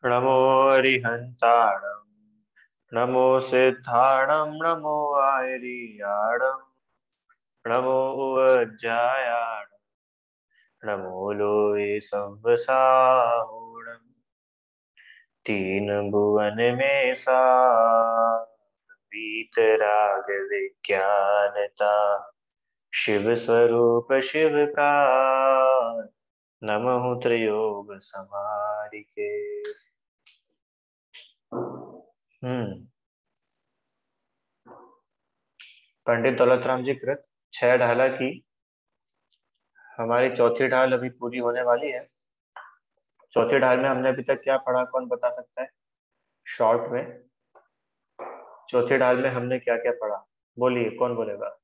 नमो अरिहन्ताणं नमो सिद्धाणं नमो आयर्याणं नमो उवज्जायाणं नमो लोये संवसाहुणं तीन भुवन में सा वीतराग विज्ञानता शिव स्वरूप शिव का नमः त्रयोग समारिके। पंडित दौलत राम जी कृत 6 ढाला की हमारी चौथी ढाल अभी पूरी होने वाली है। चौथी ढाल में हमने अभी तक क्या पढ़ा, कौन बता सकता है शॉर्ट में? चौथी ढाल में हमने क्या क्या पढ़ा, बोलिए, कौन बोलेगा?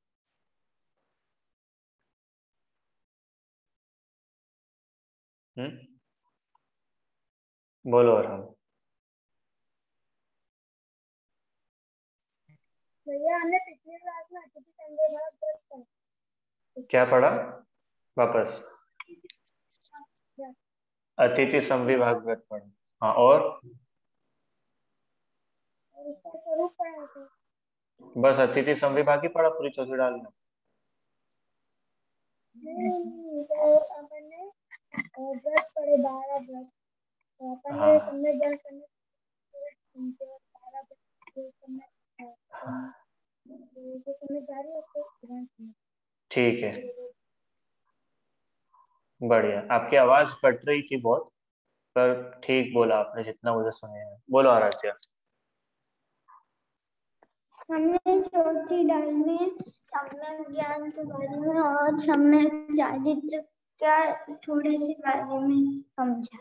हम्म, बोलो आराम। भैया हमने पिछली क्लास में अतिथि संदेह भाग पढ़ा। क्या पढ़ा वापस? अतिथि संविभाग व्रत पढ़ा। हाँ, और इसका स्वरूप पढ़ा था। बस अतिथि संविभाग ही पढ़ा पूरी चौथी ढाल में? तो अपन ने व्रत पढ़े 12 व्रत। तो अपन ने हाँ सम्यक ज्ञान करने 12 व्रत जो समझदारी है उसको ध्यान से। ठीक है, बढ़िया। आपकी आवाज कट रही थी बहुत, पर ठीक बोला आपने जितना मुझे सुने हैं। बोलो आराध्या। हमने चौथी डाल में सम्यक ज्ञान के बारे में और सम्यक चारित्र का थोड़े से बारे में समझा।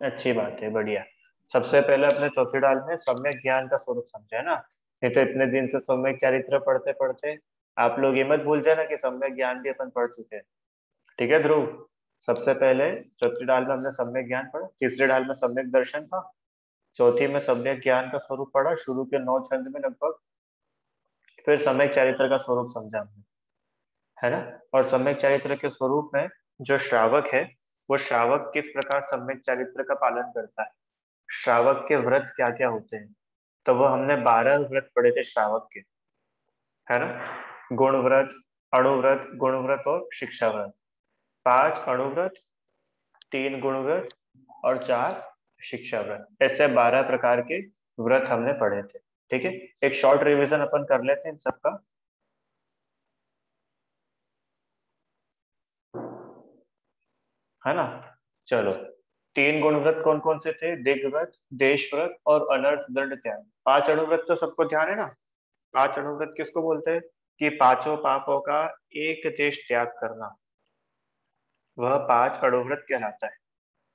अच्छी बात है, बढ़िया। सबसे पहले अपने चौथी डाल में सम्यक ज्ञान का स्वरूप समझा है ना। नहीं तो इतने दिन से सम्यक चरित्र पढ़ते पढ़ते आप लोग ये मत भूल जाना कि सम्यक ज्ञान भी अपन पढ़ चुके हैं। ठीक है ध्रुव? सबसे पहले चौथी डाल में हमने सम्यक ज्ञान पढ़ा, तीसरी डाल में सम्यक दर्शन था, चौथी में सम्यक ज्ञान का स्वरूप पढ़ा शुरू के 9 छंद में लगभग। फिर सम्यक चरित्र का स्वरूप समझा हमने, है ना। और सम्यक चरित्र के स्वरूप में जो श्रावक है, वो श्रावक किस प्रकार सम्यक चरित्र का पालन करता है, श्रावक के व्रत क्या क्या होते हैं। तो वो हमने 12 व्रत पढ़े थे श्रावक के, है ना। गुण व्रत, अणुव्रत, गुण व्रत और शिक्षा व्रत। 5 अणुव्रत, 3 गुण व्रत और 4 शिक्षा व्रत, ऐसे 12 प्रकार के व्रत हमने पढ़े थे। ठीक है, एक शॉर्ट रिवीजन अपन कर लेते हैं इन सबका, है ना। चलो, 3 गुण व्रत कौन कौन से थे? दिग्व्रत, देशव्रत और अनर्थ दंड त्याग। 5 अणुव्रत तो सबको ध्यान है ना। 5 अणुव्रत किसको बोलते हैं? कि पांचों पापों का एक देश त्याग करना, वह 5 अणुव्रत कहलाता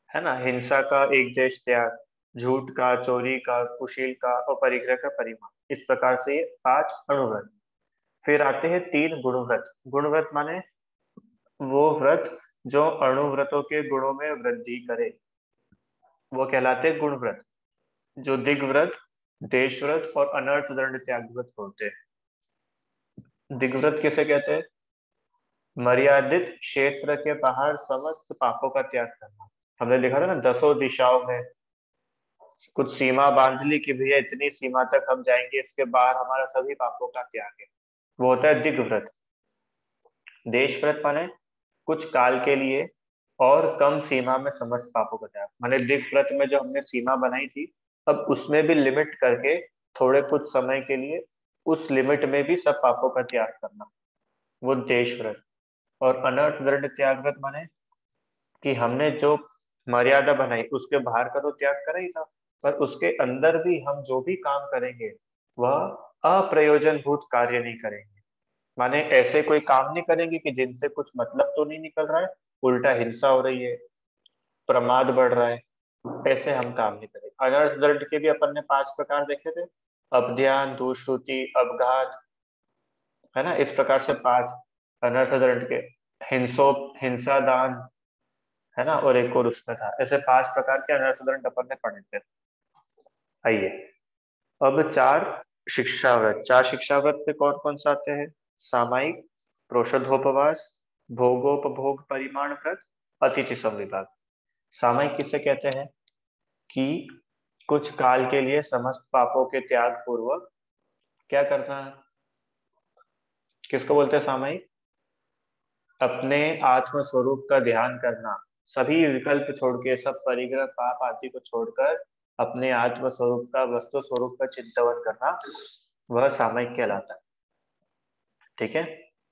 है ना। हिंसा का एक देश त्याग, झूठ का, चोरी का, कुशील का और परिग्रह का परिमाण, इस प्रकार से ये 5 अणुव्रत। फिर आते हैं 3 गुणव्रत। गुणव्रत माने वो व्रत जो अणुव्रतों के गुणों में वृद्धि करे, वो कहलाते हैं गुणव्रत। जो दिग्व्रत, देशव्रत और अनर्थ दंड त्याग व्रत होते हैं। दिग्व्रत किसे कहते हैं? मर्यादित क्षेत्र के बाहर समस्त पापों का त्याग करना। हमने देखा था ना, 10 दिशाओं में कुछ सीमा बांध ली कि भैया इतनी सीमा तक हम जाएंगे, इसके बाहर हमारा सभी पापों का त्याग है, वो होता है दिग्व्रत। देशव्रत माने कुछ काल के लिए और कम सीमा में समस्त पापों का त्याग। माने दिग्व्रत में जो हमने सीमा बनाई थी, अब उसमें भी लिमिट करके थोड़े कुछ समय के लिए उस लिमिट में भी सब पापों का त्याग करना, वो देशव्रत। और अनर्थ दंड त्याग व्रत माने कि हमने जो मर्यादा बनाई उसके बाहर का तो त्याग करा ही था, पर उसके अंदर भी हम जो भी काम करेंगे वह अप्रयोजनभूत कार्य नहीं करेंगे। माने ऐसे कोई काम नहीं करेंगे कि जिनसे कुछ मतलब तो नहीं निकल रहा है, उल्टा हिंसा हो रही है, प्रमाद बढ़ रहा है, ऐसे हम काम नहीं करेंगे। अनर्थ दंड के भी अपन ने 5 प्रकार देखे थे, अपध्यान, दुष्कृति, अपघात, है ना। इस प्रकार से 5 अनर्थ दंड के। हिंसा दान, है ना, और एक और उसमें था, ऐसे 5 प्रकार के अनर्थ दंड अपन ने पढ़े थे। आइए, अब 4 शिक्षाव्रत। 4 शिक्षाव्रत पे कौन कौन से आते हैं? सामायिक, प्रोषधोपवास, भोगोपभोग परिमाण व्रत, अतिथि संविभाग। सामायिक किसे कहते हैं? कि कुछ काल के लिए समस्त पापों के त्याग पूर्वक क्या करना है, किसको बोलते हैं सामायिक? अपने आत्म स्वरूप का ध्यान करना, सभी विकल्प छोड़ के, सब परिग्रह पाप आदि को छोड़कर अपने आत्म स्वरूप का, वस्तु स्वरूप का चिंतन करना, वह सामायिक कहलाता है। ठीक है,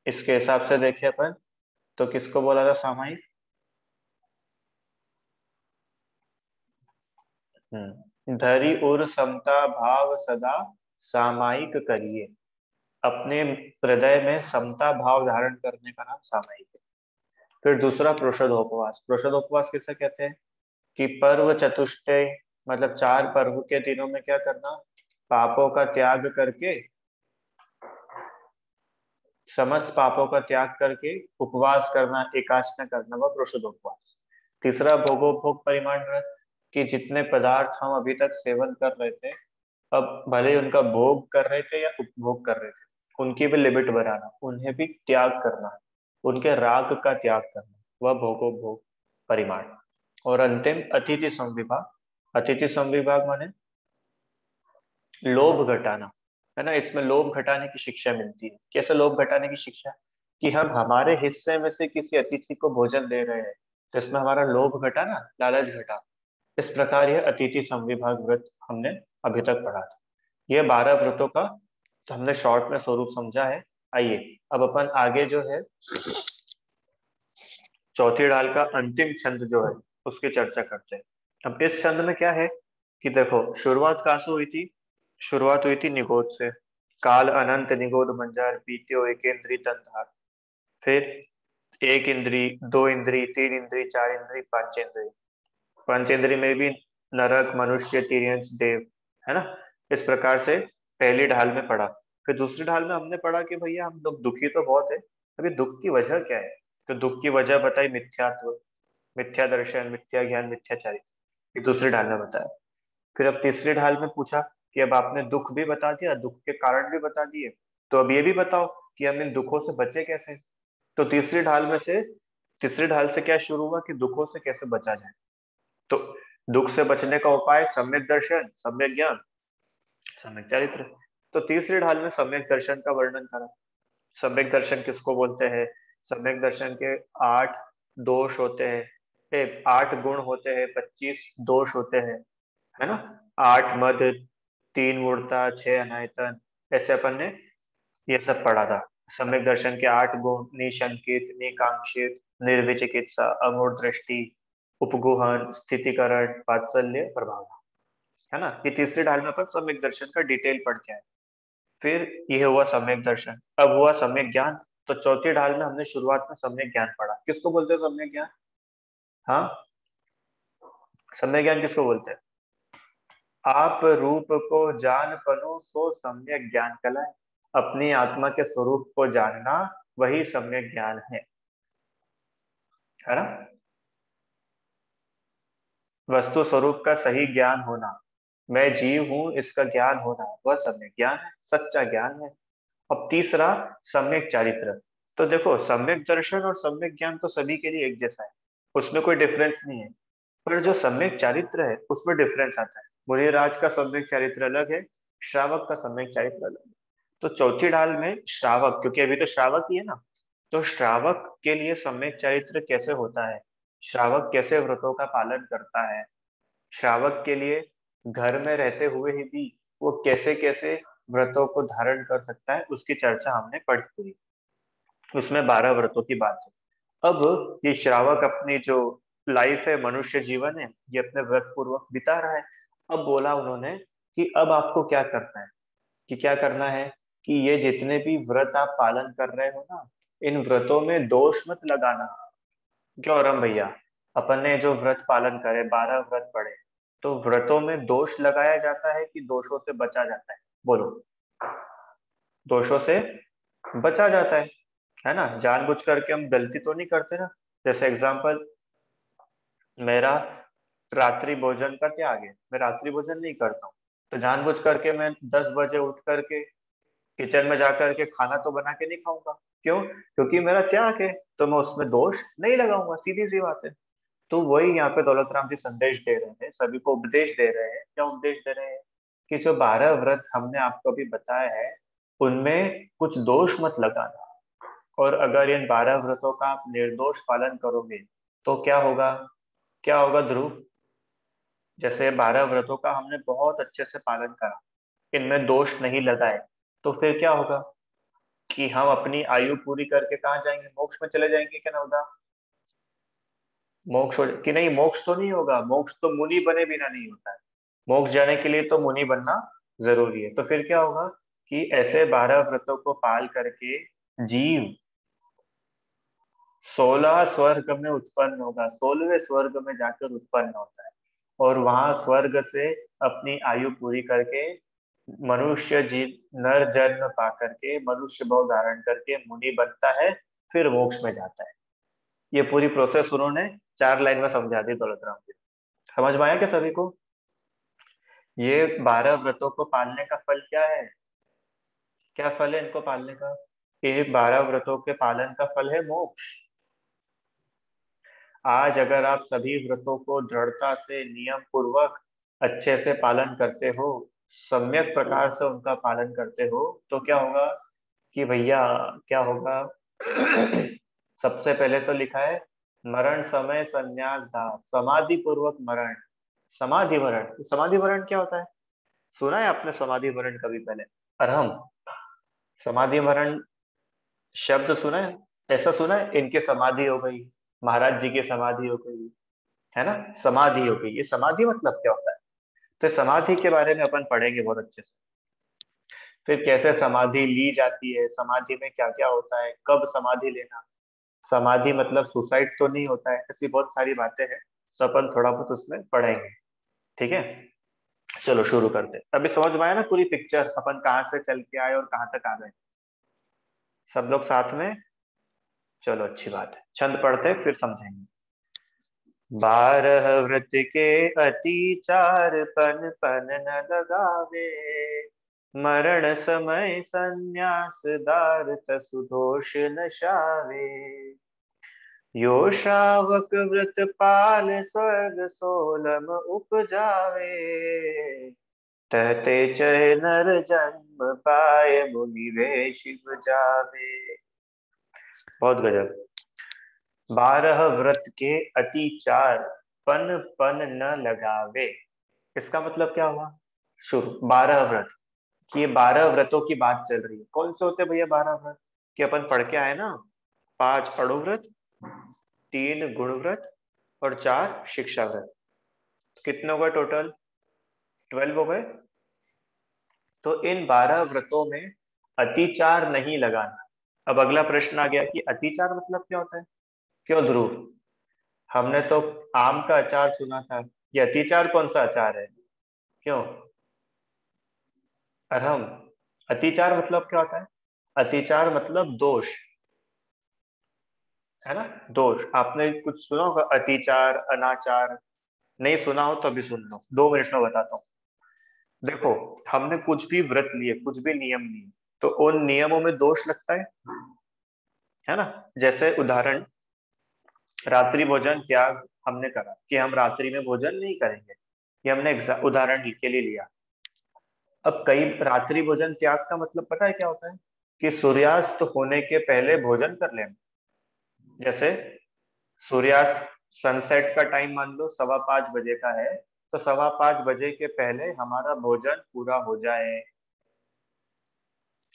इसके हिसाब से देखें अपन तो किसको बोला था सामायिक? धरि उर समता भाव सदा सामायिक करिए। अपने हृदय में समता भाव धारण करने का नाम सामायिक है। फिर दूसरा प्रोषदोपवास। प्रोषदोपवास किसे कहते हैं? कि पर्व चतुष्टय, मतलब 4 पर्व के दिनों में क्या करना, पापों का त्याग करके, समस्त पापों का त्याग करके उपवास करना, एकाचना करना, वह प्रोषदोपवास। तीसरा भोगोपभोग परिमाण व्रत, कि जितने पदार्थ हम अभी तक सेवन कर रहे थे, अब भले ही उनका भोग कर रहे थे या उपभोग कर रहे थे, उनकी भी लिमिट बनाना, उन्हें भी त्याग करना, उनके राग का त्याग करना, वह भोगोपभोग परिमाण। और अंतिम अतिथि संविभाग। अतिथि संविभाग माने लोभ घटाना, है ना। इसमें लोभ घटाने की शिक्षा मिलती है। कैसे लोभ घटाने की शिक्षा? कि हम हमारे हिस्से में से किसी अतिथि को भोजन दे रहे हैं, तो इसमें हमारा लोभ घटा ना, लालच घटा। इस प्रकार यह अतिथि संविभाग व्रत हमने अभी तक पढ़ा था। ये 12 व्रतों का तो हमने शॉर्ट में स्वरूप समझा है। आइए अब अपन आगे जो है चौथी डाल का अंतिम छंद जो है उसकी चर्चा करते हैं। अब इस छंद में क्या है कि देखो, शुरुआत कहाँ से हुई थी? शुरुआत हुई थी निगोद से। काल अनंत निगोद मंजार पीत्यो एक इंद्री तंधार। फिर एक इंद्री, दो इंद्री, तीन इंद्री, चार इंद्री, पंचेंद्री। पंचेंद्री में भी नरक, मनुष्य, तिर्यंच, देव, है ना। इस प्रकार से पहली ढाल में पढ़ा। फिर दूसरी ढाल में हमने पढ़ा कि भैया हम लोग दुखी तो बहुत है, अभी दुख की वजह क्या है? तो दुख की वजह बताई मिथ्यात्व, मिथ्या दर्शन, मिथ्या ज्ञान, मिथ्याचारित्र। ये दूसरी ढाल में बताया। फिर अब तीसरी ढाल में पूछा कि अब आपने दुख भी बता दिया, दुख के कारण भी बता दिए, तो अब ये भी बताओ कि हम इन दुखों से बचे कैसे। तो तीसरी ढाल से क्या शुरू हुआ कि दुखों से कैसे बचा जाए। तो दुख से बचने का उपाय सम्यक दर्शन, सम्यक ज्ञान, सम्यक चरित्र। तो तीसरी ढाल में सम्यक दर्शन का वर्णन करा। सम्यक दर्शन किसको बोलते हैं? सम्यक दर्शन के 8 दोष होते हैं, 8 गुण होते हैं, 25 दोष होते हैं, है ना। 8 मद, 3 मूर्ता, 6 अनायतन, ऐसे अपन ने ये सब पढ़ा था। सम्यक दर्शन के 8 गुण: निशंकित, निकांक्षित, निर्विचिकित्सा, अमूढ़ दृष्टि, उपगुहन, स्थितिकरण, वात्सल्य, प्रभाव, है ना। ये तीसरी ढाल में अपन सम्यक दर्शन का डिटेल पढ़ के आए। फिर ये हुआ सम्यक दर्शन। अब हुआ सम्यक ज्ञान। तो चौथी ढाल में हमने शुरुआत में सम्यक ज्ञान पढ़ा। किसको बोलते हैं सम्यक ज्ञान? हाँ, सम्यक ज्ञान किसको बोलते हैं? आप रूप को जान पनो सो सम्यक ज्ञान कहलाए। अपनी आत्मा के स्वरूप को जानना वही सम्यक ज्ञान है ना। वस्तु स्वरूप का सही ज्ञान होना, मैं जीव हूं इसका ज्ञान होना, वह सम्यक ज्ञान है, सच्चा ज्ञान है। अब तीसरा सम्यक चारित्र। तो देखो, सम्यक दर्शन और सम्यक ज्ञान तो सभी के लिए एक जैसा है, उसमें कोई डिफरेंस नहीं है। पर जो सम्यक चारित्र है उसमें डिफरेंस आता है। मुनिराज का सम्यक चारित्र अलग है, श्रावक का सम्यक चारित्र अलग है। तो चौथी ढाल में श्रावक, क्योंकि अभी तो श्रावक ही है ना, तो श्रावक के लिए सम्यक चारित्र कैसे होता है, श्रावक कैसे व्रतों का पालन करता है, श्रावक के लिए घर में रहते हुए ही भी वो कैसे कैसे व्रतों को धारण कर सकता है, उसकी चर्चा हमने पढ़ी हुई। उसमें 12 व्रतों की बात है। अब ये श्रावक अपनी जो लाइफ है, मनुष्य जीवन है, ये अपने व्रत पूर्वक बिता रहा है। अब बोला उन्होंने कि अब आपको क्या करना है, कि क्या करना है, कि ये जितने भी व्रत आप पालन कर रहे हो ना, इन व्रतों में दोष मत लगाना। क्यों राम भैया, अपन ने जो व्रत पालन करे, 12 व्रत पढ़े, तो व्रतों में दोष लगाया जाता है कि दोषों से बचा जाता है? बोलो, दोषों से बचा जाता है ना। जानबूझ करके हम गलती तो नहीं करते ना। जैसे एग्जाम्पल, मेरा रात्रि भोजन का त्याग है, मैं रात्रि भोजन नहीं करता हूँ, तो जानबूझ करके मैं 10 बजे उठ करके किचन में जाकर के खाना तो बना के नहीं खाऊंगा। क्यों? क्योंकि मेरा त्याग है, तो मैं उसमें दोष नहीं लगाऊंगा, सीधी सी बात है। तो वही यहाँ पे दौलत राम जी संदेश दे रहे हैं, सभी को उपदेश दे रहे हैं। क्या उपदेश दे रहे हैं? कि जो 12 व्रत हमने आपको अभी बताया है उनमें कुछ दोष मत लगाना, और अगर इन 12 व्रतों का आप निर्दोष पालन करोगे तो क्या होगा? क्या होगा ध्रुव? जैसे 12 व्रतों का हमने बहुत अच्छे से पालन करा, इनमें दोष नहीं लगाए, तो फिर क्या होगा? कि हम अपनी आयु पूरी करके कहाँ जाएंगे? मोक्ष में चले जाएंगे क्या नवदा? मोक्ष कि नहीं? मोक्ष तो नहीं होगा, मोक्ष तो मुनि बने बिना नहीं होता है। मोक्ष जाने के लिए तो मुनि बनना जरूरी है। तो फिर क्या होगा? कि ऐसे 12 व्रतों को पाल करके जीव 16 स्वर्ग में उत्पन्न होगा, 16वें स्वर्ग में जाकर उत्पन्न होता है, और वहां स्वर्ग से अपनी आयु पूरी करके मनुष्य जी नर जन्म पा करके मनुष्य भाव धारण करके मुनि बनता है, फिर मोक्ष में जाता है। ये पूरी प्रोसेस उन्होंने 4 लाइन में समझा दी दौलत राम जी। समझ में आया क्या सभी को? ये 12 व्रतों को पालने का फल क्या है? क्या फल है इनको पालने का? ये 12 व्रतों के पालन का फल है मोक्ष। आज अगर आप सभी व्रतों को दृढ़ता से नियम पूर्वक अच्छे से पालन करते हो, सम्यक प्रकार से उनका पालन करते हो, तो क्या होगा? कि भैया क्या होगा? सबसे पहले तो लिखा है मरण समय संन्यास दाह, समाधि पूर्वक मरण। समाधि मरण, समाधि मरण क्या होता है? सुना है आपने समाधि मरण कभी पहले? अरहम, समाधि मरण शब्द सुना है? ऐसा सुना है इनके समाधि हो गई, महाराज जी की समाधि हो गई, है ना? समाधि हो गई, ये समाधि मतलब क्या होता है? तो समाधि के बारे में अपन पढ़ेंगे बहुत अच्छे से। फिर कैसे समाधि ली जाती है, समाधि में क्या क्या होता है, कब समाधि लेना, समाधि मतलब सुसाइड तो नहीं होता है, ऐसी बहुत सारी बातें हैं, तो अपन थोड़ा बहुत उसमें पढ़ेंगे। ठीक है, चलो शुरू करते हैं। अभी समझ में आया ना पूरी पिक्चर, अपन कहाँ से चल के आए और कहाँ तक आ गए? सब लोग साथ में? चलो अच्छी बात है, छंद पढ़ते फिर समझेंगे। 12 व्रत के अति चार, पन पन न लगावे, मरण समय संन्यास दार, तसु दोष नशावे। यो श्रावक व्रत पाल, स्वर्ग सोलम उपजावे, तहते चह नर जन्म पाए, मुनि वेश जावे। बहुत गजब। 12 व्रत के अति चार, पन पन न लगावे, इसका मतलब क्या हुआ? शुरू 12 व्रत, कि ये 12 व्रतों की बात चल रही है। कौन से होते हैं भैया 12 व्रत? कि अपन पढ़ के आए ना, 5 अणुव्रत, 3 गुणव्रत और 4 शिक्षा व्रत। तो कितने हो गए टोटल? 12 हो गए। तो इन 12 व्रतों में अतिचार नहीं लगाना। अब अगला प्रश्न आ गया कि अतिचार मतलब क्या होता है? क्यों ध्रुव? हमने तो आम का अचार सुना था, ये अतिचार कौन सा अचार है? क्यों? अरहम, अतिचार मतलब क्या होता है? अतिचार मतलब दोष, है ना? दोष। आपने कुछ सुना होगा अतिचार, अनाचार? नहीं सुना हो तो अभी सुन लो, 2 मिनट में बताता हूँ। देखो, हमने कुछ भी व्रत लिए, कुछ भी नियम लिए, तो उन नियमों में दोष लगता है ना? जैसे उदाहरण, रात्रि भोजन त्याग हमने करा कि हम रात्रि में भोजन नहीं करेंगे, ये हमने उदाहरण के लिए लिया। अब कई रात्रि भोजन त्याग का मतलब पता है क्या होता है? कि सूर्यास्त होने के पहले भोजन कर लेना। जैसे सूर्यास्त, सनसेट का टाइम मान लो 5:15 बजे का है, तो 5:15 बजे के पहले हमारा भोजन पूरा हो जाए।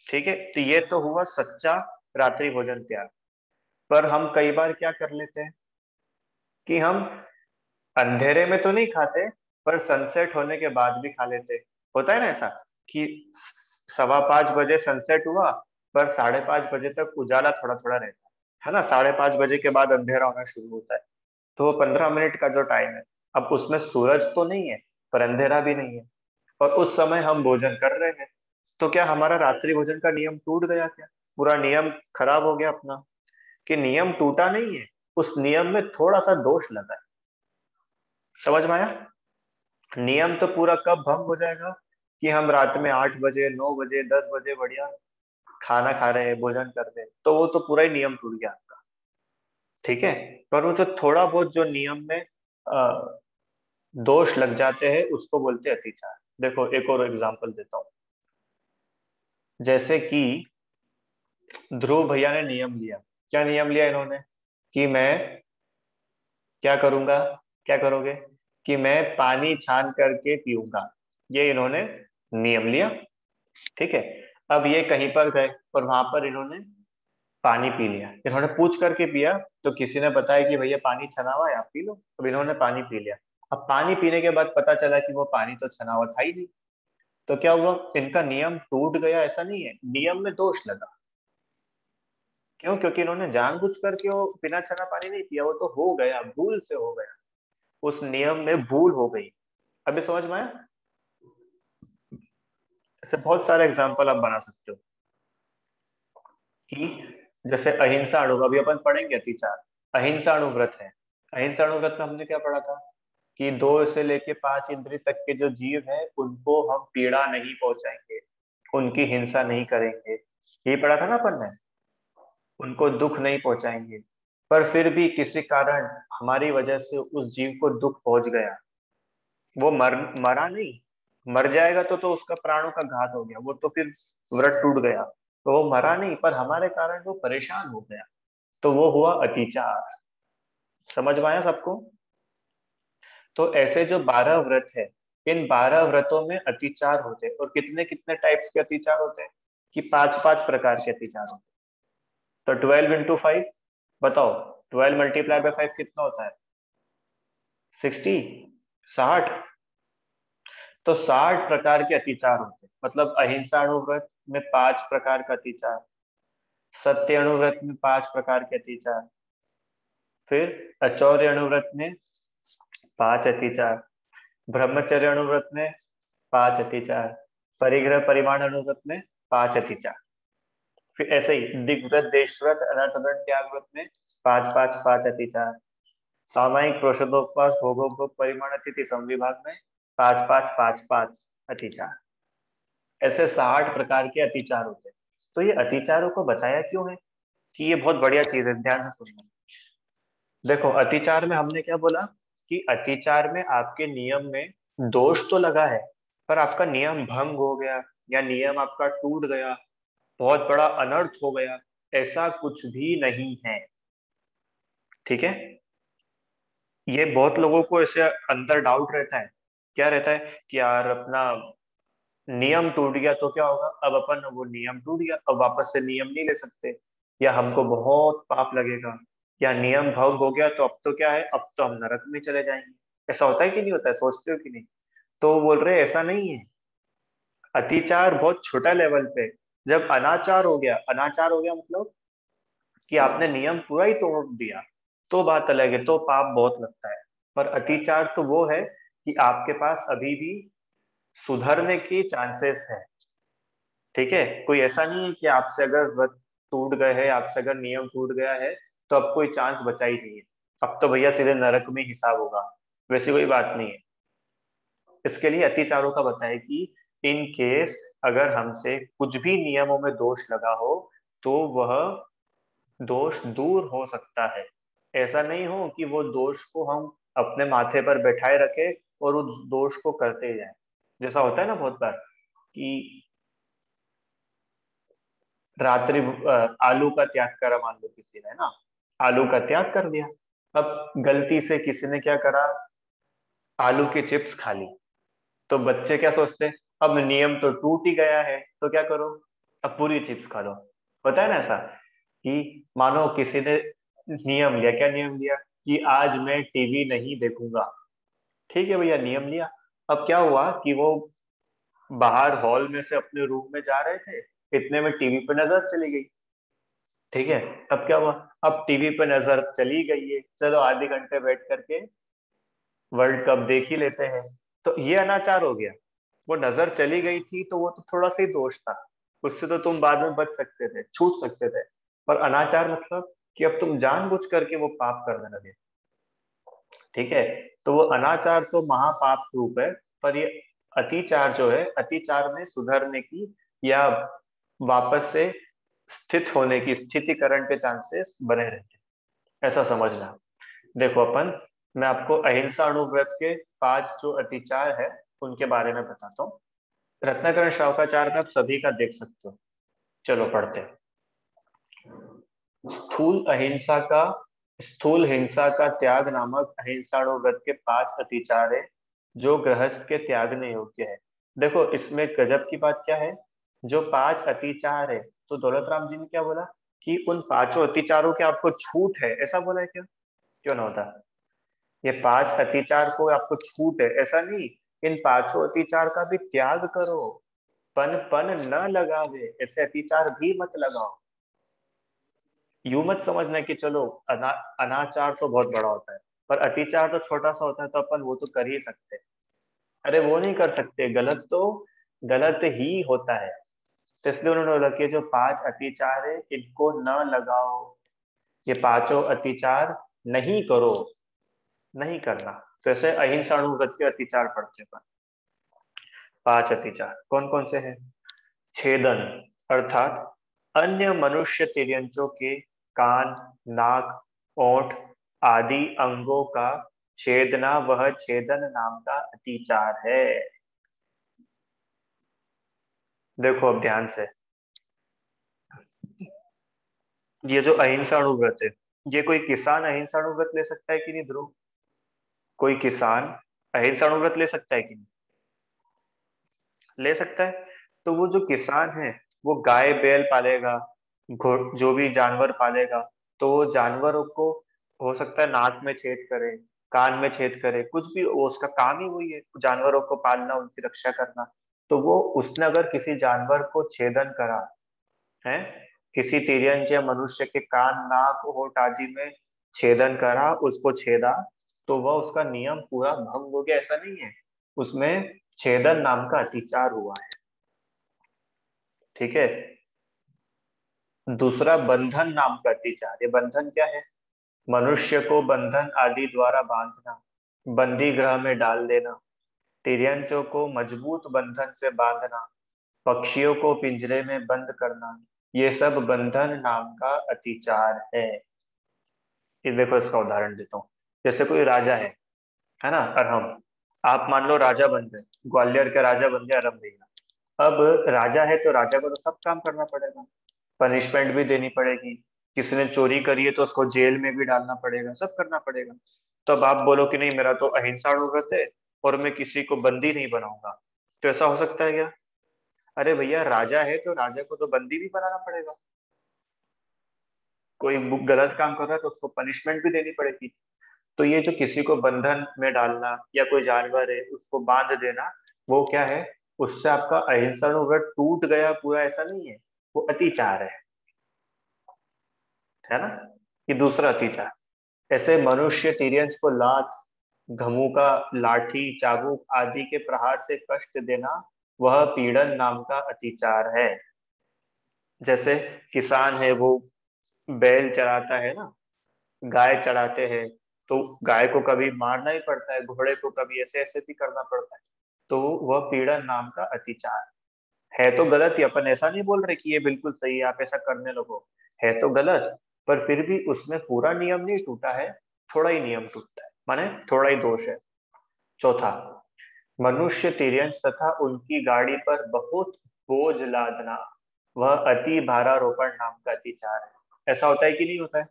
ठीक है, तो ये तो हुआ सच्चा रात्रि भोजन त्याग। पर हम कई बार क्या कर लेते हैं कि हम अंधेरे में तो नहीं खाते, पर सनसेट होने के बाद भी खा लेते। होता है ना ऐसा कि 5:15 बजे सनसेट हुआ, पर 5:30 बजे तक उजाला थोड़ा थोड़ा रहता है ना? 5:30 बजे के बाद अंधेरा होना शुरू होता है। तो वो 15 मिनट का जो टाइम है, अब उसमें सूरज तो नहीं है पर अंधेरा भी नहीं है, और उस समय हम भोजन कर रहे हैं, तो क्या हमारा रात्रि भोजन का नियम टूट गया क्या? पूरा नियम खराब हो गया अपना? कि नियम टूटा नहीं है, उस नियम में थोड़ा सा दोष लगा है। समझ में आया? नियम तो पूरा कब भंग हो जाएगा? कि हम रात में 8 बजे, 9 बजे, 10 बजे बढ़िया खाना खा रहे हैं, भोजन कर रहे हैं, तो वो तो पूरा ही नियम टूट गया आपका। ठीक है। पर वो जो थोड़ा बहुत जो नियम में दोष लग जाते हैं उसको बोलते हैं अतिचार। देखो एक और एग्जांपल देता हूँ। जैसे कि ध्रुव भैया ने नियम लिया। क्या नियम लिया इन्होंने? कि मैं क्या करूंगा, क्या करोगे, कि मैं पानी छान करके पीऊंगा। ये इन्होंने नियम लिया। ठीक है। अब ये कहीं पर गए और वहां पर इन्होंने पानी पी लिया। इन्होंने पूछ करके पिया तो किसी ने बताया कि भैया पानी छना हुआ है, आप पी लो। अब इन्होंने पानी पी लिया। अब पानी पीने के बाद पता चला कि वो पानी तो छना हुआ था ही नहीं। तो क्या हुआ, इनका नियम टूट गया? ऐसा नहीं है, नियम में दोष लगा। क्यों? क्योंकि इन्होंने जानबूझ करके वो बिना छना पानी नहीं पिया, वो तो हो गया, भूल से हो गया, उस नियम में भूल हो गई। अभी समझ में आया? ऐसे बहुत सारे एग्जाम्पल आप बना सकते हो कि जैसे अहिंसा अणु, अभी अपन पढ़ेंगे अतिचार। अहिंसा अणुव्रत है। अहिंसा अणुव्रत में हमने क्या पढ़ा था कि 2 से लेके 5 इंद्रिय तक के जो जीव है उनको हम पीड़ा नहीं पहुंचाएंगे, उनकी हिंसा नहीं करेंगे। यही पढ़ा था ना अपन ने। उनको दुख नहीं पहुंचाएंगे। पर फिर भी किसी कारण हमारी वजह से उस जीव को दुख पहुंच गया, वो मरा नहीं। मर जाएगा तो उसका प्राणों का घात हो गया, वो तो फिर व्रत टूट गया। तो वो मरा नहीं, पर हमारे कारण वो परेशान हो गया, तो वो हुआ अतिचार। समझ में आया सबको? तो ऐसे जो 12 व्रत है, इन 12 व्रतों में अतिचार होते हैं। और कितने कितने टाइप्स के अतिचार होते हैं? कि 5 5 प्रकार के अतिचार होते हैं। तो 12 × 5, बताओ, 12 × 5 कितना होता है? 60, 60। तो 60 प्रकार के अतिचार होते हैं। मतलब अहिंसा अणुव्रत में 5 प्रकार का अतिचार, सत्य अणुव्रत में 5 प्रकार के अतिचार, फिर अचौर्य अणुव्रत में 5 अतिचार, ब्रह्मचर्य अणुव्रत में 5 अतिचार, परिग्रह परिमाण अणुव्रत में 5 अतिचार। फिर ऐसे ही दिग्व्रत, देशव्रत, अनर्थदंड, त्याग व्रत में 5 5 5 अतिचार। सामायिक प्रोषदोपवास, भोगोपभोग, परिमाण, अतिथि, संविभाग में 5 5 5 5 अतिचार। ऐसे 60 प्रकार के अतिचार होते हैं। तो ये अतिचारों को बताया क्यों है? कि ये बहुत बढ़िया चीज है, ध्यान से सुनना। देखो अतिचार में हमने क्या बोला कि अतिचार में आपके नियम में दोष तो लगा है, पर आपका नियम भंग हो गया या नियम आपका टूट गया, बहुत बड़ा अनर्थ हो गया, ऐसा कुछ भी नहीं है। ठीक है। ये बहुत लोगों को ऐसे अंदर डाउट रहता है। क्या रहता है कि यार अपना नियम टूट गया तो क्या होगा, अब अपन वो नियम टूट गया, अब वापस से नियम नहीं ले सकते, या हमको बहुत पाप लगेगा, या नियम भंग हो गया तो अब तो क्या है, अब तो हम नरक में चले जाएंगे। ऐसा होता है कि नहीं होता है? सोचते हो कि नहीं? तो वो बोल रहे ऐसा नहीं है। अतिचार बहुत छोटा लेवल पे। जब अनाचार हो गया, अनाचार हो गया मतलब कि आपने नियम पूरा ही तोड़ दिया, तो बात अलग है, तो पाप बहुत लगता है। पर अतिचार तो वो है कि आपके पास अभी भी सुधरने की चांसेस है। ठीक है। कोई ऐसा नहीं है कि आपसे अगर व्रत टूट गए हैं, आपसे अगर नियम टूट गया है तो अब कोई चांस बचा ही नहीं है, अब तो भैया सीधे नरक में हिसाब होगा। वैसी कोई बात नहीं है। इसके लिए अतिचारों का बताया कि इन केस अगर हमसे कुछ भी नियमों में दोष लगा हो तो वह दोष दूर हो सकता है। ऐसा नहीं हो कि वो दोष को हम अपने माथे पर बैठाए रखे और उस दोष को करते जाएं। जैसा होता है ना बहुत बार कि रात्रि आलू का त्याग करा, मान लो किसी ने ना आलू का त्याग कर दिया। अब गलती से किसी ने क्या करा, आलू की चिप्स खा ली। तो बच्चे क्या सोचते हैं, अब नियम तो टूट ही गया है तो क्या करो, अब पूरी चिप्स खा लो। होता है ना ऐसा कि मानो किसी ने नियम लिया, क्या नियम लिया कि आज मैं टीवी नहीं देखूंगा। ठीक है भैया, नियम लिया। अब क्या हुआ कि वो बाहर हॉल में से अपने रूम में जा रहे थे, इतने में टीवी पे नजर चली गई। ठीक है। अब क्या हुआ, अब टीवी पे नजर चली गई है, चलो आधे घंटे बैठ करके वर्ल्ड कप देख ही लेते हैं। तो ये अनाचार हो गया। वो नजर चली गई थी तो वो तो थोड़ा सा ही दोष था, उससे तो तुम बाद में बच सकते थे, छूट सकते थे। पर अनाचार मतलब कि अब तुम जानबूझ करके वो पाप करने लगे। ठीक है। तो वो अनाचार तो महापाप रूप है। पर ये अतिचार जो है, अतिचार में सुधरने की या वापस से स्थित होने की, स्थितिकरण के चांसेस बने रहते हैं। ऐसा समझना। देखो अपन, मैं आपको अहिंसा अणुव्रत के 5 जो अतिचार है उनके बारे में बताता हूँ। रत्नाकरण श्रवकाचार में आप सभी का देख सकते हो। चलो पढ़ते हैं। स्थूल अहिंसा का स्थूल हिंसा का त्याग नामक अहिंसाणुव्रत के 5 अतिचार है जो गृहस्थ के त्यागने योग्य है। देखो इसमें गजब की बात क्या है, जो 5 अतिचार है, तो दौलत राम जी ने क्या बोला कि उन पांचों अतिचारों की आपको छूट है, ऐसा बोला है क्या? क्यों ना होता, ये 5 अतिचार को आपको छूट है ऐसा नहीं, इन पांचों अतिचार का भी त्याग करो। पन पन न लगावे, ऐसे अतिचार भी मत लगाओ। यूं मत समझना कि चलो अनाचार तो बहुत बड़ा होता है, पर अतिचार तो छोटा सा होता है, तो अपन वो तो कर ही सकते हैं। अरे वो नहीं कर सकते, गलत तो गलत ही होता है। तो इसलिए उन्होंने बोला कि जो 5 अतिचार है इनको न लगाओ, ये पांचों अतिचार नहीं करो, नहीं करना। तो ऐसे अहिंसा अणुव्रत के अतिचार पढ़ते हैं। 5 अतिचार कौन कौन से हैं? छेदन, अर्थात अन्य मनुष्य तिर्यंचों के कान, नाक, ओंठ आदि अंगों का छेदना वह छेदन नाम का अतिचार है। देखो अब ध्यान से, ये जो अहिंसा अणुव्रत है, ये कोई किसान अहिंसा अणुव्रत ले सकता है कि नहीं ध्रुव? कोई किसान अहिंसा अणुव्रत ले सकता है कि नहीं? ले सकता है। तो वो जो किसान है, वो गाय बैल पालेगा, जो भी जानवर पालेगा, तो वो जानवरों को हो सकता है नाक में छेद करे, कान में छेद करे, कुछ भी, वो उसका काम ही वही है, जानवरों को पालना, उनकी रक्षा करना। तो वो उसने अगर किसी जानवर को छेदन करा है, किसी तिर्यंच या मनुष्य के कान, नाक, होठ आदि में छेदन करा, उसको छेदा, तो वह उसका नियम पूरा भंग हो गया, ऐसा नहीं है, उसमें छेदन नाम का अतिचार हुआ है। ठीक है। दूसरा बंधन नाम का अतिचार। ये बंधन क्या है? मनुष्य को बंधन आदि द्वारा बांधना, बंदी गृह में डाल देना, तिर्यंचों को मजबूत बंधन से बांधना, पक्षियों को पिंजरे में बंद करना, ये सब बंधन नाम का अतिचार है। ये देखो इसका उदाहरण देता हूँ। जैसे कोई राजा है ना, अरहम, आप मान लो राजा बन गए, ग्वालियर के राजा बन गए अरहम भैया। अब राजा है तो राजा को तो सब काम करना पड़ेगा, पनिशमेंट भी देनी पड़ेगी, किसी ने चोरी करी है तो उसको जेल में भी डालना पड़ेगा, सब करना पड़ेगा। तो अब आप बोलो कि नहीं, मेरा तो अहिंसा अणुव्रत है और मैं किसी को बंदी नहीं बनाऊंगा, तो ऐसा हो सकता है क्या? अरे भैया, राजा है तो राजा को तो बंदी भी बनाना पड़ेगा, कोई गलत काम कर रहा है तो उसको पनिशमेंट भी देनी पड़ेगी। तो ये जो किसी को बंधन में डालना या कोई जानवर है उसको बांध देना, वो क्या है? उससे आपका अहिंसा अणुव्रत टूट गया पूरा, ऐसा नहीं है, वो अतिचार है ना। ये दूसरा अतिचार। ऐसे मनुष्य तिर्यंच को लात, घमूका, लाठी, चाबुक आदि के प्रहार से कष्ट देना, वह पीड़न नाम का अतिचार है। जैसे किसान है, वो बैल चराता है ना, गाय चराते हैं, तो गाय को कभी मारना ही पड़ता है, घोड़े को कभी ऐसे ऐसे भी करना पड़ता है, तो वह पीड़न नाम का अतिचार है। तो गलत ही, अपन ऐसा नहीं बोल रहे कि ये बिल्कुल सही है आप ऐसा करने लगो, है तो गलत, पर फिर भी उसमें पूरा नियम नहीं टूटा है, थोड़ा ही नियम टूटता है, माने थोड़ा ही दोष है। चौथा, मनुष्य तिर्यंच तथा उनकी गाड़ी पर बहुत बोझ लादना, वह अति भारारोपण नाम का अतिचार है। ऐसा होता है कि नहीं होता है?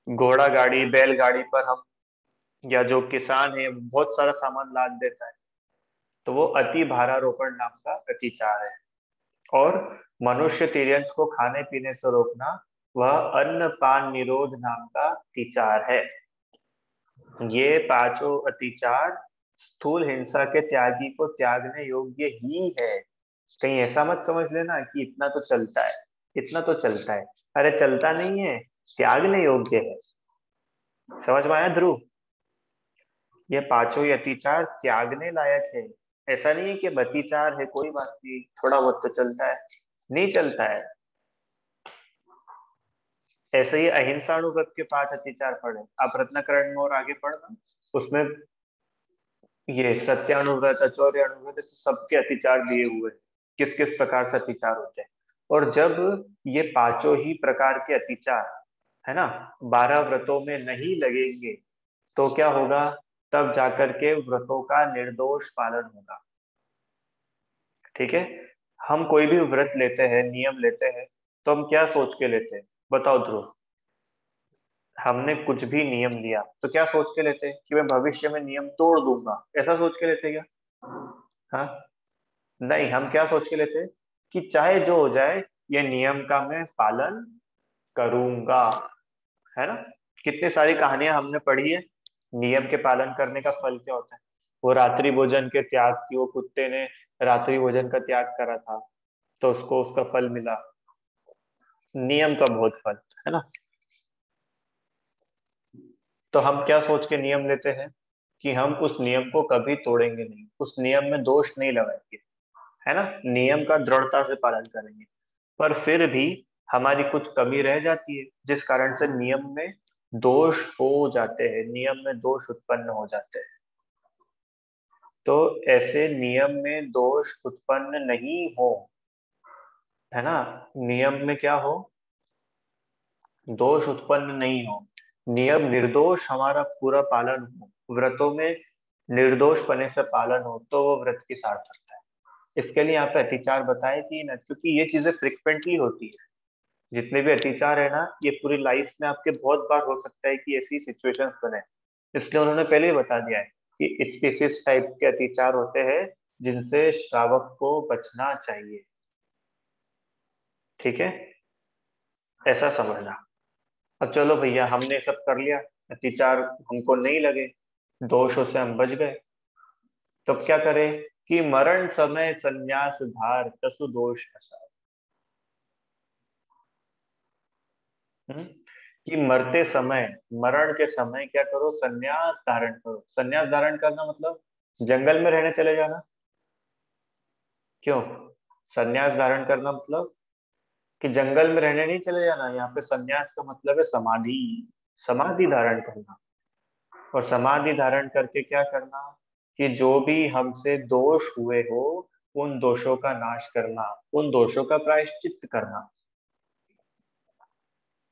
घोड़ा गाड़ी, बैलगाड़ी पर हम, या जो किसान है बहुत सारा सामान लाद देता है, तो वो अति भारारोपण नाम का अतिचार है। और मनुष्य तिर्यंच को खाने पीने से रोकना, वह अन्न पान निरोध नाम का अतिचार है। ये पांचों अतिचार स्थूल हिंसा के त्यागी को त्यागने योग्य ही है। कहीं ऐसा मत समझ लेना कि इतना तो चलता है, इतना तो चलता है। अरे चलता नहीं है, त्यागने योग्य है। समझ में आया ध्रुव? ये पांचों ही अतिचार त्यागने लायक है। ऐसा नहीं है कि अतिचार है कोई बात नहीं, थोड़ा बहुत तो चलता है, नहीं चलता है। ऐसे ही अहिंसा अणुव्रत के 5 अतिचार पढ़े आप रत्नाकरण में, और आगे पढ़ना, उसमें ये सत्यानुव्रत, अचौर्य अनुव्रत, सबके अतिचार दिए हुए हैं, किस किस प्रकार से अतिचार होते हैं। और जब ये पांचों ही प्रकार के अतिचार है ना, 12 व्रतों में नहीं लगेंगे तो क्या होगा, तब जाकर के व्रतों का निर्दोष पालन होगा। ठीक है, हम कोई भी व्रत लेते हैं, नियम लेते हैं, तो हम क्या सोच के लेते हैं, बताओ ध्रुव। हमने कुछ भी नियम लिया तो क्या सोच के लेते हैं कि मैं भविष्य में नियम तोड़ दूंगा, ऐसा सोच के लेते हैं क्या? हाँ, नहीं, हम क्या सोच के लेते हैं कि चाहे जो हो जाए ये नियम का मैं पालन करूंगा, है ना। कितनी सारी कहानियां हमने पढ़ी है, नियम के पालन करने का फल क्या होता है। वो रात्रि भोजन के त्याग की, वो कुत्ते ने रात्रि भोजन का त्याग करा था तो उसको उसका फल मिला, नियम का बहुत फल, है ना। तो हम क्या सोच के नियम लेते हैं कि हम उस नियम को कभी तोड़ेंगे नहीं, उस नियम में दोष नहीं लगाएंगे, है ना, नियम का दृढ़ता से पालन करेंगे। पर फिर भी हमारी कुछ कमी रह जाती है जिस कारण से नियम में दोष हो जाते हैं, नियम में दोष उत्पन्न हो जाते हैं। तो ऐसे नियम में दोष उत्पन्न नहीं हो, है ना, नियम में क्या हो, दोष उत्पन्न नहीं हो, नियम निर्दोष हमारा पूरा पालन हो, व्रतों में निर्दोष पने से पालन हो, तो वो व्रत की सार्थकता है। इसके लिए यहाँ पे अतिचार बताए कि ना, क्योंकि ये चीजें फ्रिक्वेंटली होती है, जितने भी अतिचार है ना, ये पूरी लाइफ में आपके बहुत बार हो सकता है कि ऐसी सिचुएशंस बने। इसलिए उन्होंने पहले ही बता दिया है कि इस टाइप के अतिचार होते हैं जिनसे श्रावक को बचना चाहिए। ठीक है, ऐसा समझना। अब चलो भैया, हमने सब कर लिया, अतिचार हमको नहीं लगे, दोषों से हम बच गए, तो क्या करें कि मरण समय संन्यास धार तसु दोष नसाय। कि मरते समय, मरण के समय क्या करो, संन्यास धारण करो। संन्यास धारण करना मतलब जंगल में रहने चले जाना। क्यों, संन्यास धारण करना मतलब कि जंगल में रहने नहीं चले जाना, यहाँ पे संन्यास का मतलब है समाधि, समाधि धारण करना। और समाधि धारण करके क्या करना कि जो भी हमसे दोष हुए हो उन दोषों का नाश करना, उन दोषों का प्रायश्चित करना।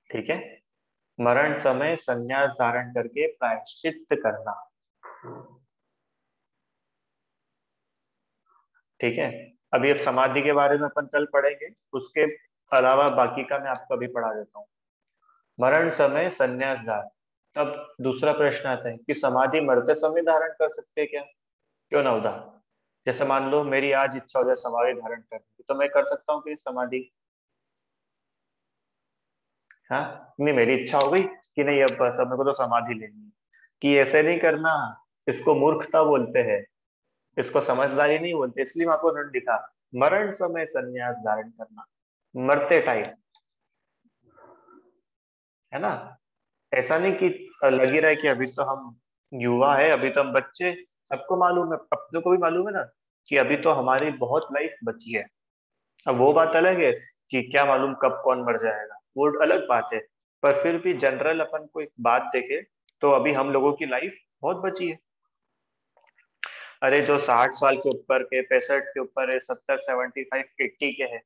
ठीक है, मरण समय संन्यास धारण करके प्रायश्चित करना। ठीक है, अभी अब समाधि के बारे में अपन कल पढ़ेंगे, उसके अलावा बाकी का मैं आपको अभी पढ़ा देता हूँ। मरण समय संन्यास धारण। तब दूसरा प्रश्न आता है कि समाधि मरते समय धारण कर सकते हैं क्या? क्यों ना उदा, जैसे मान लो मेरी आज इच्छा हो जाए समाधि धारण करने की, तो मैं कर सकता हूँ कि समाधि? हाँ, नहीं, मेरी इच्छा हो गई कि नहीं अब बस अब मेरे को तो समाधि लेनी है, कि ऐसे नहीं करना, इसको मूर्खता बोलते हैं, इसको समझदारी नहीं बोलते। इसलिए वहां को उन्होंने लिखा मरण समय संन्यास धारण करना, मरते टाइम, है ना। ऐसा नहीं कि लग ही रहा है कि अभी तो हम युवा है, अभी तो हम बच्चे, सबको मालूम है, अपने को भी मालूम है ना कि अभी तो हमारी बहुत लाइफ बची है। अब वो बात अलग है कि क्या मालूम कब कौन मर जाएगा, वो अलग बात है। पर फिर भी जनरल अपन को एक बात देखे तो अभी हम लोगों की लाइफ बहुत बची है। अरे जो 60 साल के ऊपर के, 65 के ऊपर है, 70, 75, 80 के हैं,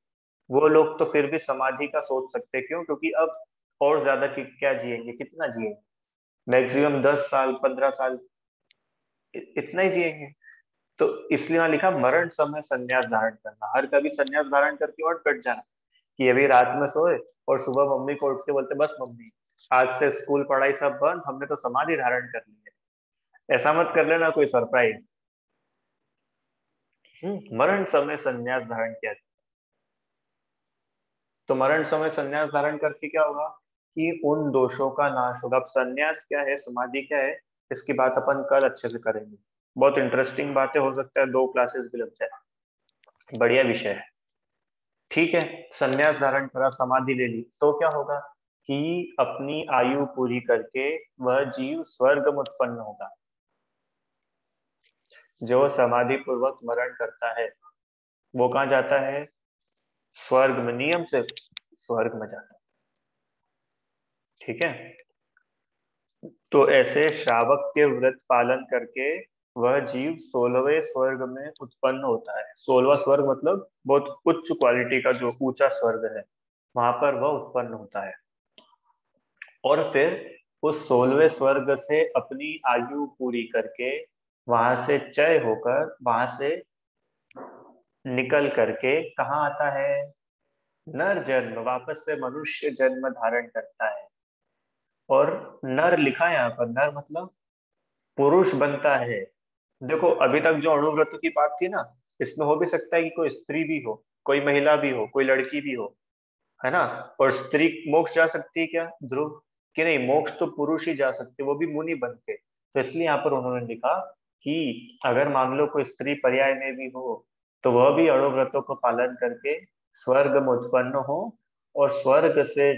वो लोग तो फिर भी समाधि का सोच सकते हैं। क्यों? क्योंकि अब और ज्यादा क्या जिएंगे, कितना जिएंगे, मैक्सिमम 10 साल, 15 साल, इतना ही जिएंगे। तो इसलिए वहां लिखा मरण समय संन्यास धारण करना, हर कभी संन्यास धारण करके और कट जाना कि अभी रात में सोए और सुबह मम्मी को उठ के बोलते बस मम्मी आज से स्कूल पढ़ाई सब बंद, हमने तो समाधि धारण कर ली है। ऐसा मत कर लेना कोई सरप्राइज। मरण समय संन्यास धारण किया जाए। तो मरण समय संन्यास धारण करके क्या होगा कि उन दोषों का नाश होगा। अब संन्यास क्या है, समाधि क्या है, इसकी बात अपन कल अच्छे से करेंगे। बहुत इंटरेस्टिंग बातें, हो सकता है 2 क्लासेस भी लग जाए, बढ़िया विषय है। ठीक है, संन्यास धारण करा, समाधि ले ली, तो क्या होगा कि अपनी आयु पूरी करके वह जीव स्वर्ग में उत्पन्न होगा। जो समाधि पूर्वक मरण करता है वो कहाँ जाता है? स्वर्ग में, नियम से स्वर्ग में जाता है। ठीक है, तो ऐसे श्रावक के व्रत पालन करके वह जीव 16वें स्वर्ग में उत्पन्न होता है। 16वां स्वर्ग मतलब बहुत उच्च क्वालिटी का जो ऊंचा स्वर्ग है, वहां पर वह उत्पन्न होता है। और फिर उस 16वें स्वर्ग से अपनी आयु पूरी करके वहां से चय होकर वहां से निकल करके कहाँ आता है, नर जन्म, वापस से मनुष्य जन्म धारण करता है। और नर लिखा है यहाँ पर, नर मतलब पुरुष बनता है। देखो अभी तक जो अणुव्रत की बात थी ना, इसमें हो भी सकता है कि कोई स्त्री भी हो, कोई महिला भी हो, कोई लड़की भी हो, है ना। और स्त्री मोक्ष जा सकती है क्या, ध्रुव? कि नहीं, मोक्ष तो पुरुष ही जा सकते, वो भी मुनि बन के। तो इसलिए यहाँ पर उन्होंने लिखा कि अगर मान लो कोई स्त्री पर्याय में भी हो, तो वह भी अणुव्रतों को पालन करके स्वर्ग में उत्पन्न हो, और स्वर्ग से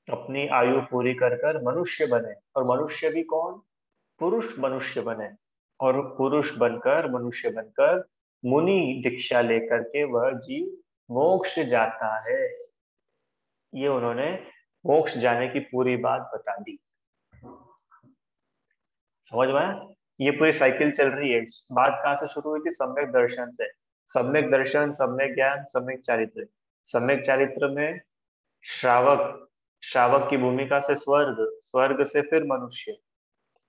अपनी आयु पूरी कर कर मनुष्य बने। और मनुष्य भी कौन, पुरुष मनुष्य बने। और पुरुष बनकर, मनुष्य बनकर मुनि दीक्षा लेकर के वह जीव मोक्ष जाता है। ये उन्होंने मोक्ष जाने की पूरी बात बता दी। समझ में आया? ये पूरी साइकिल चल रही है। बात कहाँ से शुरू हुई थी, सम्यक दर्शन से। सम्यक दर्शन, सम्यक ज्ञान, सम्यक चारित्र। सम्यक चारित्र में श्रावक, श्रावक की भूमिका से स्वर्ग, स्वर्ग से फिर मनुष्य,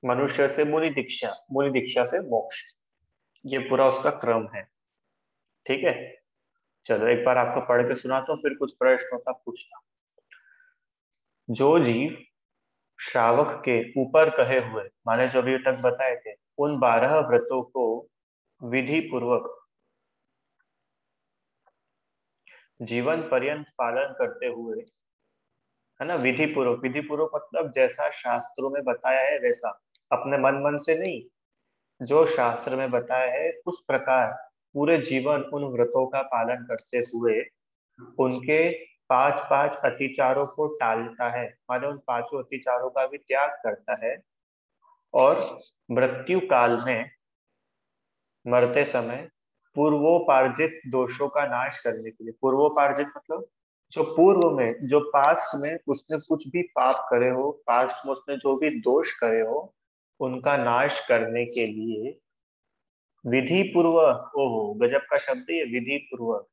मनुष्य से मुनि दीक्षा, मुनि दीक्षा से मोक्ष। ये पूरा उसका क्रम है। ठीक है, चलो एक बार आपको पढ़ के सुनाता हूँ, फिर कुछ प्रश्न होता पूछना। जो जीव श्रावक के ऊपर कहे हुए, माने जो अभी तक बताए थे, उन 12 व्रतों को विधि पूर्वक जीवन पर्यंत पालन करते हुए, है ना, विधि पूर्वक, विधि पूर्वक मतलब जैसा शास्त्रों में बताया है वैसा, अपने मन मन से नहीं, जो शास्त्र में बताया है उस प्रकार पूरे जीवन उन व्रतों का पालन करते हुए उनके पांच पांच अतिचारों को टालता है, माने उन पांचों अतिचारों का भी त्याग करता है। और मृत्यु काल में, मरते समय, पूर्वोपार्जित दोषों का नाश करने के लिए, पूर्वोपार्जित मतलब जो पूर्व में, जो पास्ट में उसने कुछ भी पाप करे हो, पास्ट में उसने जो भी दोष करे हो, उनका नाश करने के लिए विधि पूर्वक, ओहो गजब का शब्द है ये, विधि पूर्वक,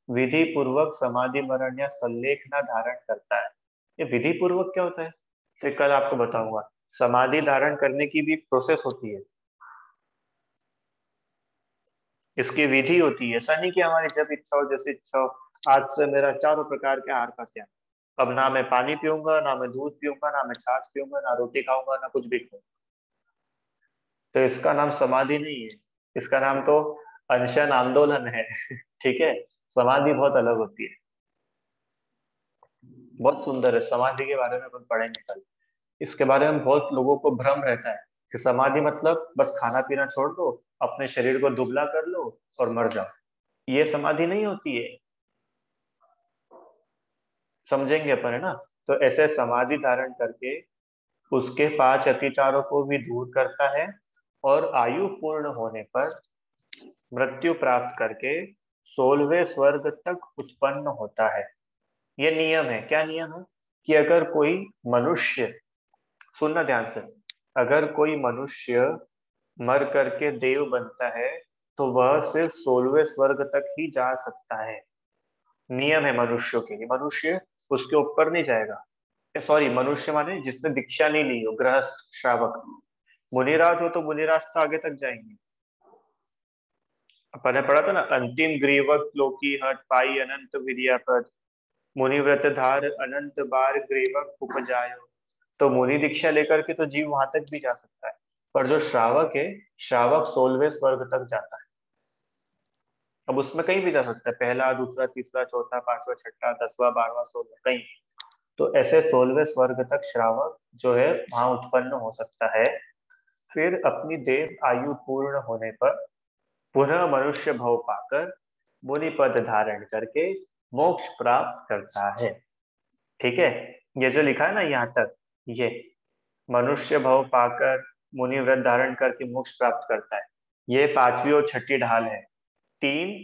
विधि पूर्वक समाधि मरण या संलेखना धारण करता है। ये विधि पूर्वक क्या होता है, तो कल आपको बताऊंगा। समाधि धारण करने की भी प्रोसेस होती है, इसकी विधि होती है। ऐसा नहीं कि हमारी जब इच्छा हो, जैसे इच्छा हो, आज से मेरा चारों प्रकार के आहार का त्याग, अब ना मैं पानी पीऊंगा, ना मैं दूध पीऊंगा, ना मैं छाछ पीऊंगा, ना रोटी खाऊंगा, ना कुछ भी खाऊंगा, तो इसका नाम समाधि नहीं है, इसका नाम तो अनशन आंदोलन है। ठीक है, समाधि बहुत अलग होती है, बहुत सुंदर है। समाधि के बारे में अपन पढ़ेंगे कल। इसके बारे में बहुत लोगों को भ्रम रहता है कि समाधि मतलब बस खाना पीना छोड़ दो, अपने शरीर को दुबला कर लो और मर जाओ। ये समाधि नहीं होती है, समझेंगे अपन, है ना। तो ऐसे समाधि धारण करके उसके पांच अतिचारों को भी दूर करता है, और आयु पूर्ण होने पर मृत्यु प्राप्त करके 16वें स्वर्ग तक उत्पन्न होता है। ये नियम है, क्या नियम है, कि अगर कोई मनुष्य, सुनना ध्यान से, अगर कोई मनुष्य मर करके देव बनता है, तो वह सिर्फ 16वें स्वर्ग तक ही जा सकता है। नियम है मनुष्यों के लिए, मनुष्य उसके ऊपर नहीं जाएगा। सॉरी, मनुष्य माने जिसने दीक्षा नहीं ली हो, गृहस्थ, श्रावक। मुनिराज हो तो मुनिराज तो आगे तक जाएंगे। अपन ने पढ़ा था ना, अंतिम ग्रीवक लोकी हट पाई अनंत विद्यापद, मुनिव्रत धार अनंत बार ग्रीवक उपजायो। तो मुनि दीक्षा लेकर के तो जीव वहां तक भी जा सकता है, पर जो श्रावक है, श्रावक 16वें स्वर्ग तक जाता है। अब उसमें कहीं भी जा सकता है, पहला, दूसरा, तीसरा, चौथा, पांचवा, छठा, 10वां, 12वां, 16वां, कहीं। तो ऐसे 16वें स्वर्ग तक श्रावक जो है वहां उत्पन्न हो सकता है। फिर अपनी देव आयु पूर्ण होने पर पुनः मनुष्य भव पाकर मुनि पद धारण करके मोक्ष प्राप्त करता है। ठीक है, ये जो लिखा है ना यहाँ तक, ये मनुष्य भव पाकर मुनि व्रत धारण करके मोक्ष प्राप्त करता है, ये पांचवी और छठी ढाल है। तीन,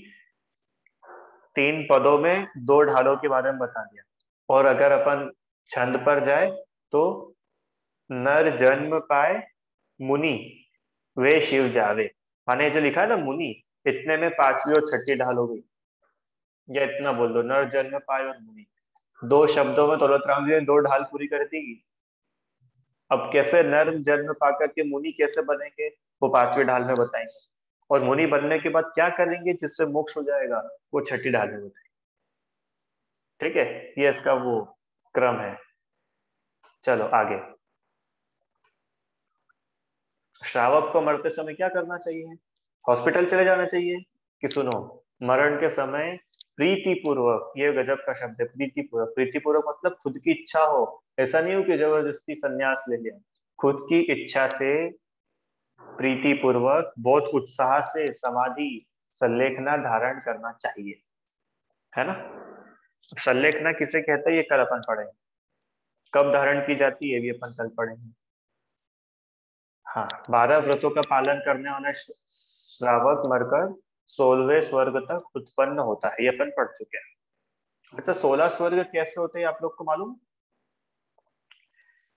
तीन पदों में दो ढालों के बारे में बता दिया। और अगर अपन छंद पर जाए तो नर जन्म पाए मुनि वे शिव जावे, माने जो लिखा है ना मुनि, इतने में पांचवी और छठी ढाल हो गई। या इतना बोल दो, नर जन्म पाए और मुनि, दो शब्दों में दौलत राम जी ने दो ढाल पूरी कर दी। अब कैसे नर जन्म पाकर के मुनि कैसे बनेंगे, वो पांचवी ढाल में बताएंगे। और मुनि बनने के बाद क्या करेंगे जिससे मोक्ष हो जाएगा, वो छठी ढाल में बताएंगे। ठीक है, ये इसका वो क्रम है। चलो आगे। श्रावक को मरते समय क्या करना चाहिए? हॉस्पिटल चले जाना चाहिए कि सुनो, मरण के समय प्रीति पूर्वक, ये गजब का शब्द है, प्रीति पूर्वक। प्रीति पूर्वक मतलब खुद की इच्छा हो, ऐसा नहीं हो कि जबरदस्ती संन्यास ले लिया। खुद की इच्छा से प्रीति पूर्वक बहुत उत्साह से समाधि संलेखना धारण करना चाहिए, है ना। संलेखना किसे कहते हैं ये कल अपन पढ़ेंगे, कब धारण की जाती है ये भी अपन कल पढ़ेंगे। हाँ, 12 व्रतों का पालन करने वाला श्रावक मरकर 16वें स्वर्ग तक उत्पन्न होता है, ये अपन पढ़ चुके हैं। अच्छा, 16 स्वर्ग कैसे होते हैं आप लोग को मालूम?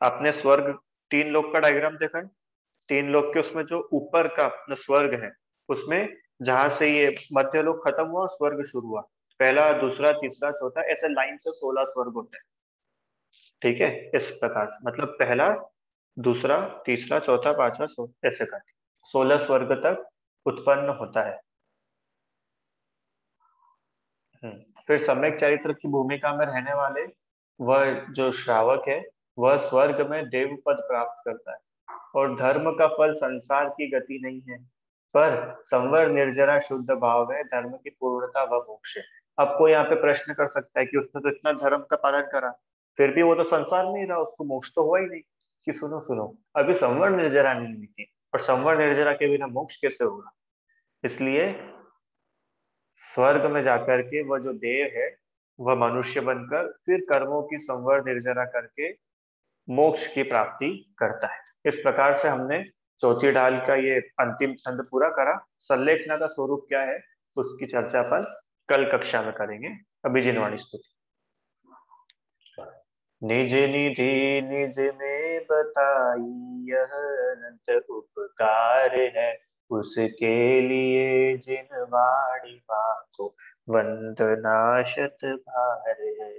आपने स्वर्ग, तीन लोक का डायग्राम देखा है? तीन लोक के उसमें जो ऊपर का जो स्वर्ग है, उसमें जहां से ये मध्य लोक खत्म हुआ स्वर्ग शुरू हुआ, पहला दूसरा तीसरा चौथा ऐसे लाइन से 16 स्वर्ग होते हैं। ठीक है, इस प्रकार से मतलब पहला दूसरा तीसरा चौथा पांचवा ऐसे करके 16 स्वर्ग तक उत्पन्न होता है। फिर सम्यक चरित्र की भूमिका में रहने वाले वह जो श्रावक है, वह स्वर्ग में देव पद प्राप्त करता है। और धर्म का फल संसार की गति नहीं है, पर संवर निर्जरा शुद्ध भाव है धर्म की पूर्णता व मोक्ष है। अब कोई यहाँ पे प्रश्न कर सकता है कि उसने तो इतना धर्म का पालन करा, फिर भी वो तो संसार में ही रहा, उसको मोक्ष तो हुआ ही नहीं। कि सुनो सुनो, अभी संवर निर्जरा नहीं हुई थी, और संवर निर्जरा के बिना मोक्ष कैसे होगा? इसलिए स्वर्ग में जाकर के वह जो देव है, वह मनुष्य बनकर फिर कर्मों की संवर निर्जरा करके मोक्ष की प्राप्ति करता है। इस प्रकार से हमने चौथी ढाल का ये अंतिम छंद पूरा करा। संलेखना का स्वरूप क्या है उसकी चर्चा अपन कल कक्षा में करेंगे। अभी जिनवाणी स्तुति। निज निधि निज में बताई यह अनंत उपकार है, उसके लिए जिन वाणी माँ को वंदना शत बार है।